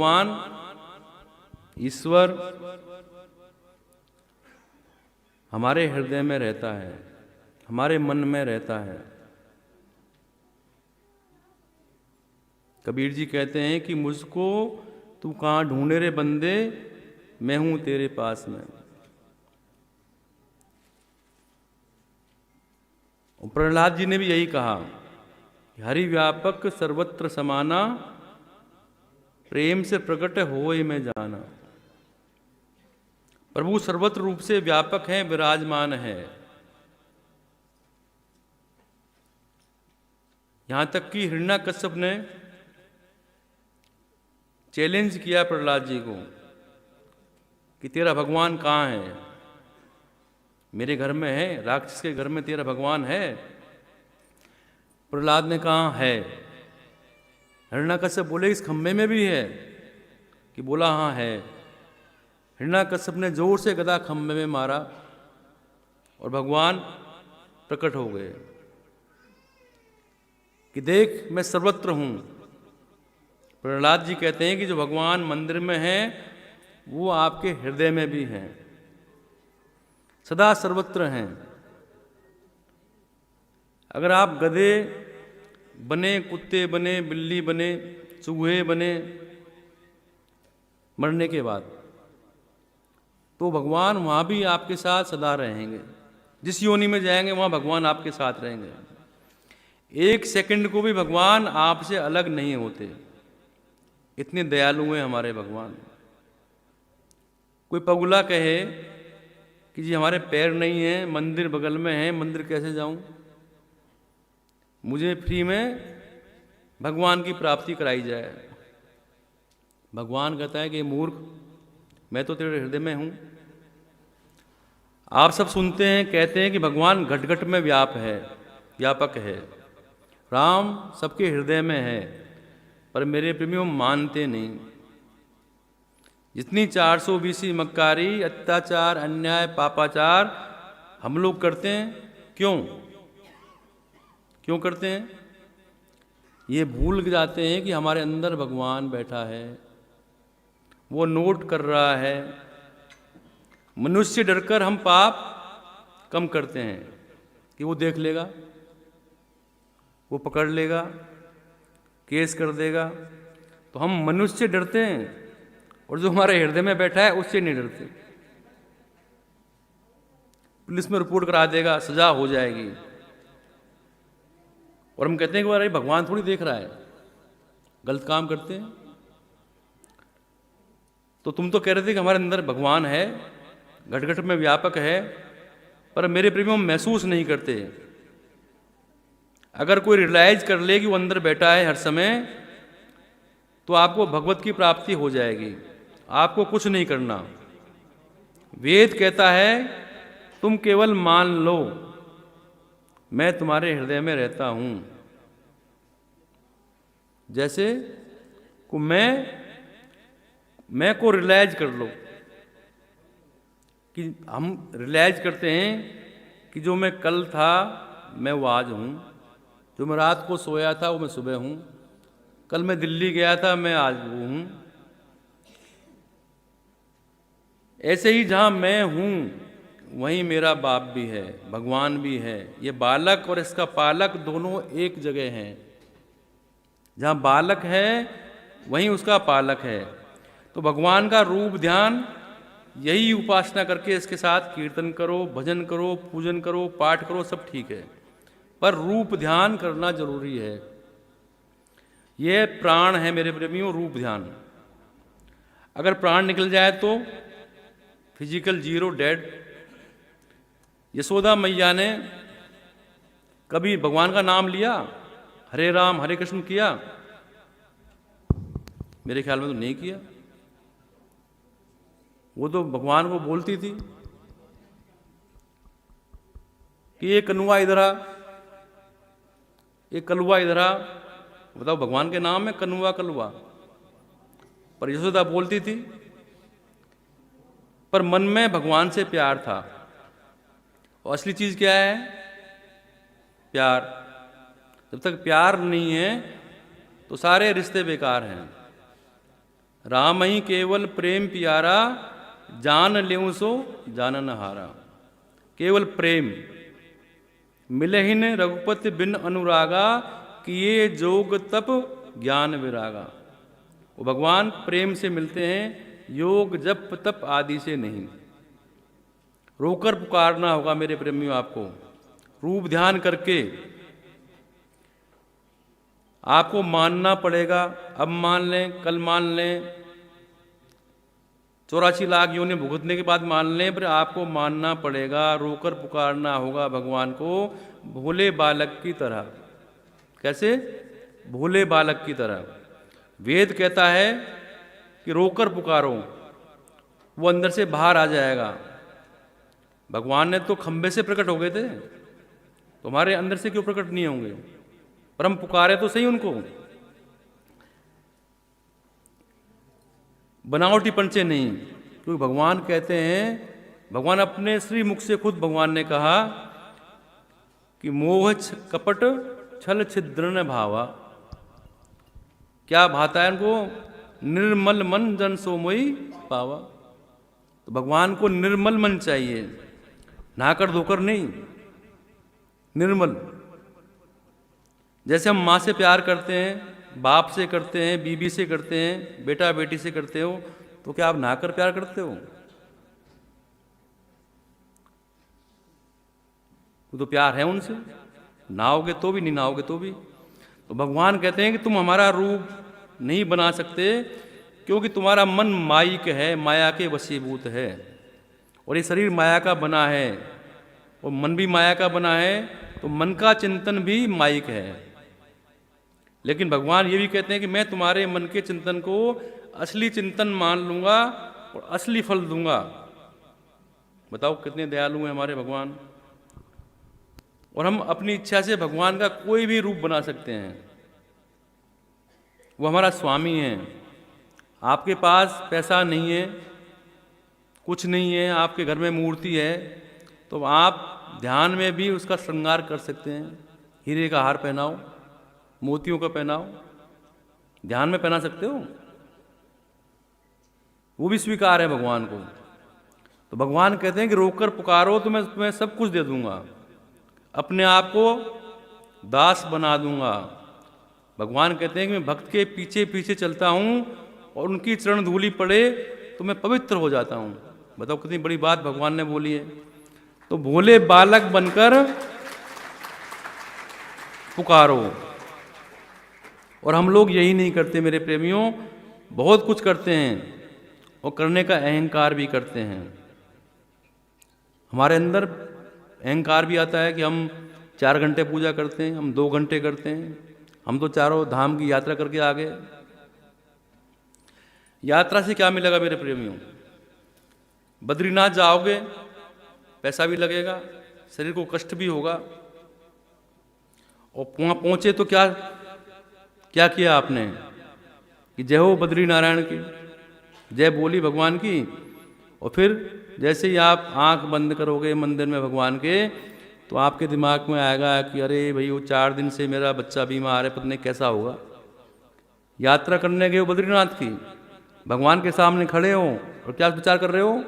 भगवान ईश्वर हमारे हृदय में रहता है, हमारे मन में रहता है। कबीर जी कहते हैं कि मुझको तू कहाँ ढूंढे रे बंदे, मैं हूं तेरे पास में। और प्रहलाद जी ने भी यही कहा, हरि व्यापक सर्वत्र समाना, प्रेम से प्रकट होए में जाना। प्रभु सर्वत्र रूप से व्यापक है, विराजमान है। यहां तक कि हिरण्याकश्यप ने चैलेंज किया प्रहलाद जी को कि तेरा भगवान कहाँ है? मेरे घर में है, राक्षस के घर में तेरा भगवान है? प्रहलाद ने कहा है। हिरण्याकश्यप बोले इस खंभे में भी है कि बोला हाँ है। हिरण्याकश्यप ने जोर से गदा खंभे में मारा और भगवान प्रकट हो गए कि देख मैं सर्वत्र हूं। प्रहलाद जी कहते हैं कि जो भगवान मंदिर में है वो आपके हृदय में भी हैं, सदा सर्वत्र हैं। अगर आप गधे बने, कुत्ते बने, बिल्ली बने, चूहे बने मरने के बाद, तो भगवान वहाँ भी आपके साथ सदा रहेंगे। जिस योनि में जाएंगे वहाँ भगवान आपके साथ रहेंगे। एक सेकंड को भी भगवान आपसे अलग नहीं होते। इतने दयालु हैं हमारे भगवान। कोई पगुला कहे कि जी हमारे पैर नहीं हैं, मंदिर बगल में है, मंदिर कैसे जाऊं? मुझे फ्री में भगवान की प्राप्ति कराई जाए। भगवान कहता है कि मूर्ख, मैं तो तेरे हृदय में हूं। आप सब सुनते हैं, कहते हैं कि भगवान घट घट में व्यापक है। राम सबके हृदय में है, पर मेरे प्रेमियों मानते नहीं। जितनी 420 मक्कारी, अत्याचार, अन्याय, पापाचार हम लोग करते हैं, क्यों करते हैं? ये भूल जाते हैं कि हमारे अंदर भगवान बैठा है, वो नोट कर रहा है। मनुष्य डरकर हम पाप कम करते हैं कि वो देख लेगा, वो पकड़ लेगा, केस कर देगा। तो हम मनुष्य से डरते हैं और जो हमारे हृदय में बैठा है उससे नहीं डरते। पुलिस में रिपोर्ट करा देगा, सजा हो जाएगी, और हम कहते हैं कि अरे भगवान थोड़ी देख रहा है, गलत काम करते हैं। तो तुम तो कह रहे थे कि हमारे अंदर भगवान है, घट घट में व्यापक है, पर मेरे प्रेमियों महसूस नहीं करते। अगर कोई रियलाइज कर ले कि वो अंदर बैठा है हर समय, तो आपको भगवत की प्राप्ति हो जाएगी। आपको कुछ नहीं करना। वेद कहता है तुम केवल मान लो मैं तुम्हारे हृदय में रहता हूं। जैसे को मैं को रियलाइज कर लो कि हम रियलाइज करते हैं कि जो मैं कल था मैं वो आज हूं, जो मैं रात को सोया था वो मैं सुबह हूं, कल मैं दिल्ली गया था मैं आज वो हूं। ऐसे ही जहां मैं हूं वहीं मेरा बाप भी है, भगवान भी है। ये बालक और इसका पालक दोनों एक जगह हैं। जहां बालक है वहीं उसका पालक है। तो भगवान का रूप ध्यान यही उपासना करके इसके साथ कीर्तन करो, भजन करो, पूजन करो, पाठ करो, सब ठीक है, पर रूप ध्यान करना जरूरी है। यह प्राण है मेरे प्रेमियों, रूप ध्यान। अगर प्राण निकल जाए तो फिजिकल जीरो, डेड। यशोदा मैया ने कभी भगवान का नाम लिया, हरे राम हरे कृष्ण किया? मेरे ख्याल में तो नहीं किया। वो तो भगवान को बोलती थी कि ये कनुआ इधर आ, ये कलुआ इधर आ। बताओ, भगवान के नाम है कनुआ कलुआ, पर यशोदा बोलती थी। पर मन में भगवान से प्यार था। और असली चीज क्या है? प्यार। जब तक प्यार नहीं है तो सारे रिश्ते बेकार हैं। राम ही केवल प्रेम प्यारा, जान लेऊं सो जानन हारा। केवल प्रेम, मिलहिन रघुपति बिन अनुरागा, किए जोग तप ज्ञान विरागा। वो भगवान प्रेम से मिलते हैं, योग जप तप आदि से नहीं। रोकर पुकारना होगा मेरे प्रेमियों आपको, रूप ध्यान करके आपको मानना पड़ेगा। अब मान लें, कल मान लें, 84 लाख योनि भुगतने के बाद मान लें, पर आपको मानना पड़ेगा, रोकर पुकारना होगा भगवान को भोले बालक की तरह। कैसे? भोले बालक की तरह। वेद कहता है कि रोकर पुकारो, वो अंदर से बाहर आ जाएगा। भगवान ने तो खंबे से प्रकट हो गए थे, तुम्हारे अंदर से क्यों प्रकट नहीं होंगे? पर हम पुकारे तो सही उनको, बनावटीपन से नहीं। क्योंकि भगवान कहते हैं, भगवान अपने श्री मुख से खुद भगवान ने कहा कि मोह कपट छल छिद्र न भावा। क्या भाता है उनको? निर्मल मन जन सो मोई पावा। तो भगवान को निर्मल मन चाहिए, नहाकर धोकर नहीं, निर्मल। जैसे हम माँ से प्यार करते हैं, बाप से करते हैं, बीबी से करते हैं, बेटा बेटी से करते हो, तो क्या आप नहाकर प्यार करते हो? तो प्यार है उनसे, नहाओगे तो भी, नहीं नहाओगे तो भी। तो भगवान कहते हैं कि तुम हमारा रूप नहीं बना सकते, क्योंकि तुम्हारा मन माइक है, माया के वशीभूत है, और ये शरीर माया का बना है, और मन भी माया का बना है, तो मन का चिंतन भी माइक है। लेकिन भगवान ये भी कहते हैं कि मैं तुम्हारे मन के चिंतन को असली चिंतन मान लूंगा और असली फल दूंगा। बताओ कितने दयालु हैं हमारे भगवान। और हम अपनी इच्छा से भगवान का कोई भी रूप बना सकते हैं, वो हमारा स्वामी है। आपके पास पैसा नहीं है, कुछ नहीं है, आपके घर में मूर्ति है, तो आप ध्यान में भी उसका श्रृंगार कर सकते हैं। हीरे का हार पहनाओ, मोतियों का पहनाओ, ध्यान में पहना सकते हो, वो भी स्वीकार है भगवान को। तो भगवान कहते हैं कि रोककर पुकारो तो मैं तुम्हें सब कुछ दे दूंगा, अपने आप को दास बना दूंगा। भगवान कहते हैं कि मैं भक्त के पीछे पीछे चलता हूं और उनकी चरण धूलि पड़े तो मैं पवित्र हो जाता हूं। बताओ कितनी बड़ी बात भगवान ने बोली है। तो भोले बालक बनकर पुकारो। और हम लोग यही नहीं करते मेरे प्रेमियों, बहुत कुछ करते हैं और करने का अहंकार भी करते हैं। हमारे अंदर अहंकार भी आता है कि हम 4 घंटे पूजा करते हैं, हम 2 घंटे करते हैं, हम तो चारों धाम की यात्रा करके आ गए। यात्रा से क्या मिलेगा मेरे प्रेमियों? बद्रीनाथ जाओगे, पैसा भी लगेगा, शरीर को कष्ट भी होगा, और वहाँ पहुँचे तो क्या क्या किया आपने कि जय हो बद्री नारायण की, जय बोली भगवान की। और फिर जैसे ही आप आंख बंद करोगे मंदिर में भगवान के, तो आपके दिमाग में आएगा कि अरे भाई वो 4 दिन से मेरा बच्चा बीमार है, पता नहीं कैसा होगा। यात्रा करने गए हो बद्रीनाथ की, भगवान के सामने खड़े हो और क्या विचार कर रहे हो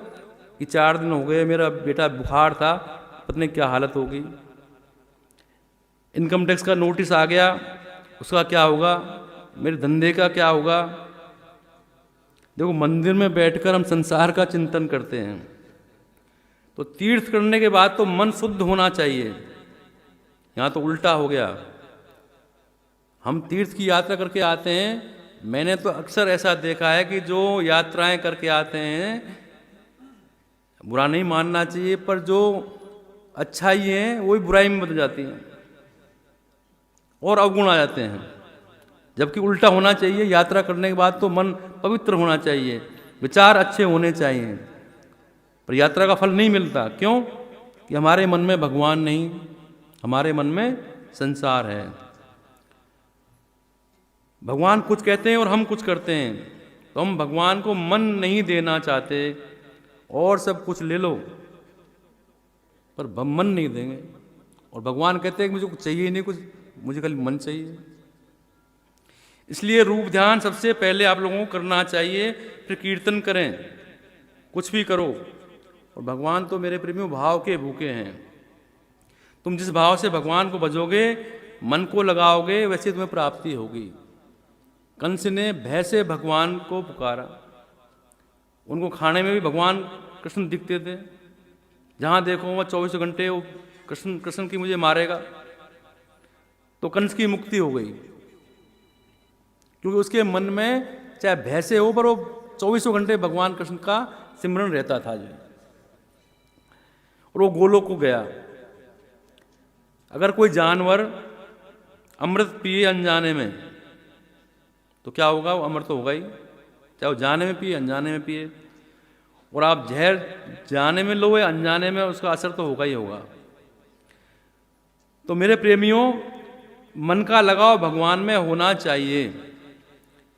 कि 4 दिन हो गए मेरा बेटा बुखार था, पता नहीं क्या हालत होगी। इनकम टैक्स का नोटिस आ गया, उसका क्या होगा, मेरे धंधे का क्या होगा। देखो मंदिर में बैठकर हम संसार का चिंतन करते हैं, तो तीर्थ करने के बाद तो मन शुद्ध होना चाहिए। यहाँ तो उल्टा हो गया, हम तीर्थ की यात्रा करके आते हैं। मैंने तो अक्सर ऐसा देखा है कि जो यात्राएं करके आते हैं, बुरा नहीं मानना चाहिए, पर जो अच्छाई है वही बुराई में बदल जाती हैं और अवगुण आ जाते हैं। जबकि उल्टा होना चाहिए, यात्रा करने के बाद तो मन पवित्र होना चाहिए, विचार अच्छे होने चाहिए, पर यात्रा का फल नहीं मिलता। क्यों? कि हमारे मन में भगवान नहीं, हमारे मन में संसार है। भगवान कुछ कहते हैं और हम कुछ करते हैं, तो हम भगवान को मन नहीं देना चाहते, और सब कुछ ले लो पर मन नहीं देंगे। और भगवान कहते हैं कि मुझे कुछ चाहिए नहीं, कुछ मुझे खाली मन चाहिए। इसलिए रूप ध्यान सबसे पहले आप लोगों को करना चाहिए, फिर कीर्तन करें, कुछ भी करो। और भगवान तो मेरे प्रेमियों भाव के भूखे हैं। तुम जिस भाव से भगवान को भजोगे, मन को लगाओगे, वैसे तुम्हें प्राप्ति होगी। कंस ने भय से भगवान को पुकारा। उनको खाने में भी भगवान कृष्ण दिखते थे, जहाँ देखो वह 24 घंटे वो कृष्ण कृष्ण की मुझे मारेगा। तो कंस की मुक्ति हो गई, क्योंकि उसके मन में चाहे भय से हो, पर वो 24 घंटे भगवान कृष्ण का सिमरन रहता था जो। और वो गोलोक को गया। अगर कोई जानवर अमृत पिए अनजाने में, तो क्या होगा? वो अमृत तो होगा ही, चाहे वो जाने में पिए अनजाने में पिए। और आप जहर जाने में लो या अनजाने में, उसका असर तो होगा ही होगा। तो मेरे प्रेमियों, मन का लगाव भगवान में होना चाहिए।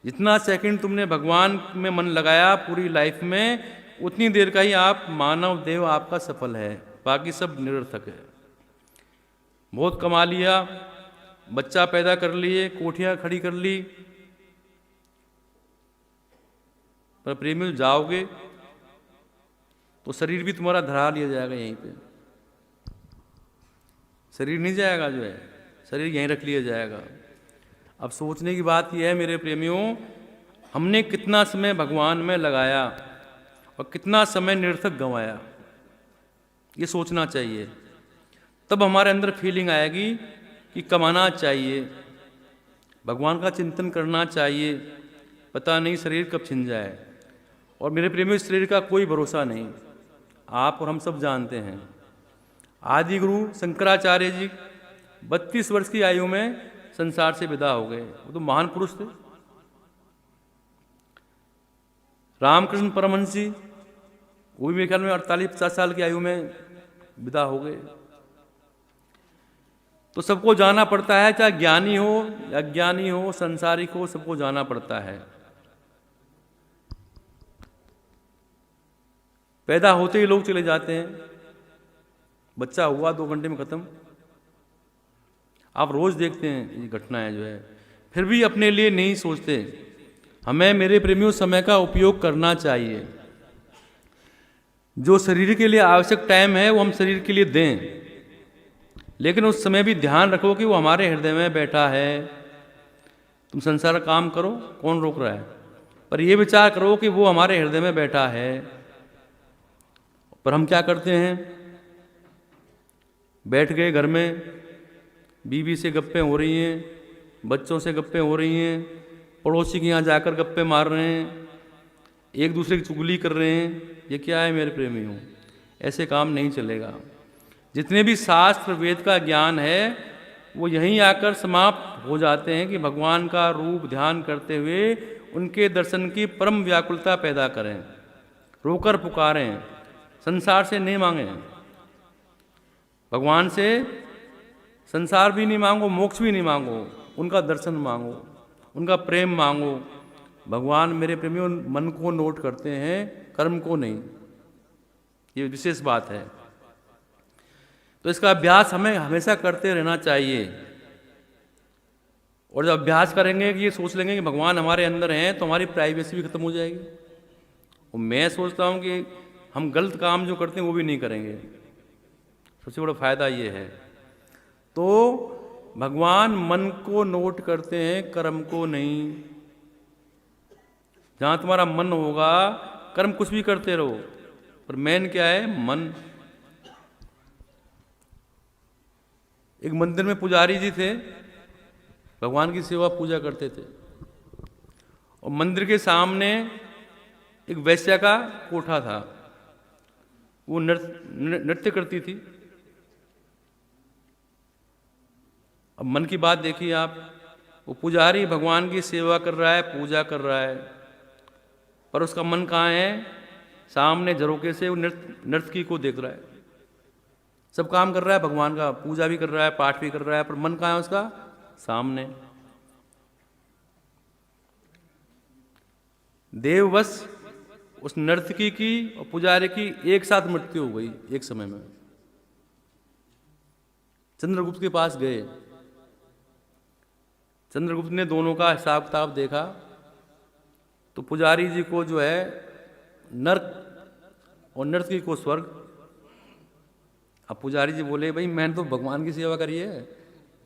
जितना सेकंड तुमने भगवान में मन लगाया पूरी लाइफ में, उतनी देर का ही आप मानव देव आपका सफल है, बाकी सब निरर्थक है। बहुत कमा लिया, बच्चा पैदा कर लिए, कोठियां खड़ी कर ली, पर प्रेमी जाओगे तो शरीर भी तुम्हारा धरा लिया जाएगा यहीं पे। शरीर नहीं जाएगा जो है, शरीर यहीं रख लिया जाएगा। अब सोचने की बात यह है मेरे प्रेमियों, हमने कितना समय भगवान में लगाया और कितना समय निरर्थक गंवाया, ये सोचना चाहिए। तब हमारे अंदर फीलिंग आएगी कि कमाना चाहिए, भगवान का चिंतन करना चाहिए, पता नहीं शरीर कब छिन जाए। और मेरे प्रेमियों, इस शरीर का कोई भरोसा नहीं, आप और हम सब जानते हैं। आदि गुरु शंकराचार्य जी 32 वर्ष की आयु में संसार से विदा हो गए। वो तो महान पुरुष थे। रामकृष्ण परमहंस जी, वो भी मेरे ख्याल में 48-50 साल की आयु में विदा हो गए। तो सबको जाना पड़ता है, चाहे ज्ञानी हो या अज्ञानी हो, संसारिक हो, सबको जाना पड़ता है। पैदा होते ही लोग चले जाते हैं, बच्चा हुआ 2 घंटे में खत्म। आप रोज देखते हैं ये घटनाएं जो है, फिर भी अपने लिए नहीं सोचते। हमें मेरे प्रेमियों समय का उपयोग करना चाहिए। जो शरीर के लिए आवश्यक टाइम है वो हम शरीर के लिए दें, लेकिन उस समय भी ध्यान रखो कि वो हमारे हृदय में बैठा है। तुम संसार का काम करो, कौन रोक रहा है, पर ये विचार करो कि वो हमारे हृदय में बैठा है। पर हम क्या करते हैं, बैठ गए घर में, बीवी से गप्पे हो रही हैं, बच्चों से गप्पे हो रही हैं, पड़ोसी के यहाँ जाकर गप्पे मार रहे हैं, एक दूसरे की चुगली कर रहे हैं। ये क्या है मेरे प्रेमियों? ऐसे काम नहीं चलेगा। जितने भी शास्त्र वेद का ज्ञान है वो यहीं आकर समाप्त हो जाते हैं कि भगवान का रूप ध्यान करते हुए उनके दर्शन की परम व्याकुलता पैदा करें, रोकर पुकारें, संसार से नहीं मांगें। भगवान से संसार भी नहीं मांगो, मोक्ष भी नहीं मांगो, उनका दर्शन मांगो, उनका प्रेम मांगो। भगवान मेरे प्रेमियों मन को नोट करते हैं, कर्म को नहीं। ये विशेष बात है। तो इसका अभ्यास हमें हमेशा करते रहना चाहिए। और जब अभ्यास करेंगे कि ये सोच लेंगे कि भगवान हमारे अंदर हैं, तो हमारी प्राइवेसी भी खत्म हो जाएगी। और मैं सोचता हूँ कि हम गलत काम जो करते हैं वो भी नहीं करेंगे। सबसे बड़ा फायदा ये है। तो भगवान मन को नोट करते हैं, कर्म को नहीं। जहां तुम्हारा मन होगा, कर्म कुछ भी करते रहो, पर मेन क्या है? मन। एक मंदिर में पुजारी जी थे, भगवान की सेवा पूजा करते थे, और मंदिर के सामने एक वैश्या का कोठा था, वो नृत्य करती थी। अब मन की बात देखिए आप, वो पुजारी भगवान की सेवा कर रहा है, पूजा कर रहा है, पर उसका मन कहाँ है? सामने झरोके से वो नर्तकी को देख रहा है। सब काम कर रहा है भगवान का, पूजा भी कर रहा है, पाठ भी कर रहा है, पर मन कहाँ है उसका? सामने। देववश उस नर्तकी की और पुजारी की एक साथ मृत्यु हो गई एक समय में। चंद्रगुप्त के पास गए, चंद्रगुप्त ने दोनों का हिसाब किताब देखा तो पुजारी जी को जो है नर्क और नर्तकी को स्वर्ग। अब पुजारी जी बोले, भाई मैंने तो भगवान की सेवा करी है,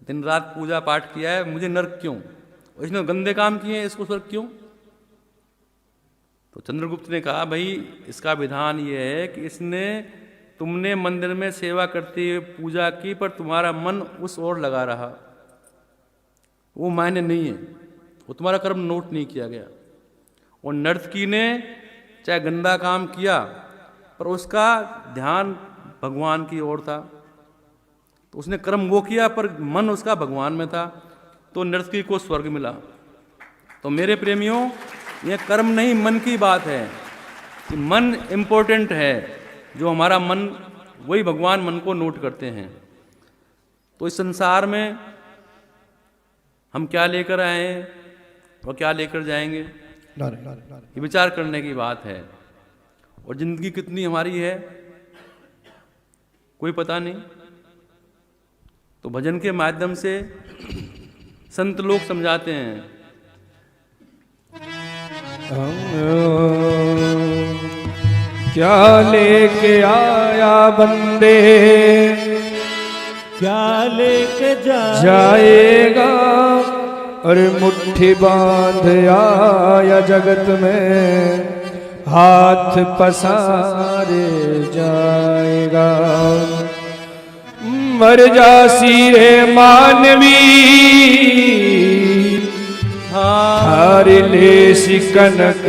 दिन रात पूजा पाठ किया है, मुझे नर्क क्यों? इसने गंदे काम किए हैं, इसको स्वर्ग क्यों? तो चंद्रगुप्त ने कहा, भाई इसका विधान ये है कि इसने तुमने मंदिर में सेवा करते हुए पूजा की, पर तुम्हारा मन उस ओर लगा रहा, वो मायने नहीं है, वो तुम्हारा कर्म नोट नहीं किया गया। और नर्तकी ने चाहे गंदा काम किया पर उसका ध्यान भगवान की ओर था, तो उसने कर्म वो किया पर मन उसका भगवान में था, तो नर्तकी को स्वर्ग मिला। तो मेरे प्रेमियों, यह कर्म नहीं मन की बात है कि मन इम्पोर्टेंट है, जो हमारा मन, वही भगवान मन को नोट करते हैं। तो इस संसार में हम क्या लेकर आए हैं और क्या लेकर जाएंगे, ये विचार करने की बात है। और जिंदगी कितनी हमारी है कोई पता नहीं। तो भजन के माध्यम से संत लोग समझाते हैं, क्या लेके आया बंदे, क्या लेके जाएगा, और मुट्ठी बांध आया जगत में, हाथ पसारे जाएगा। मर जासी रे मानवी, हार ले सिकनक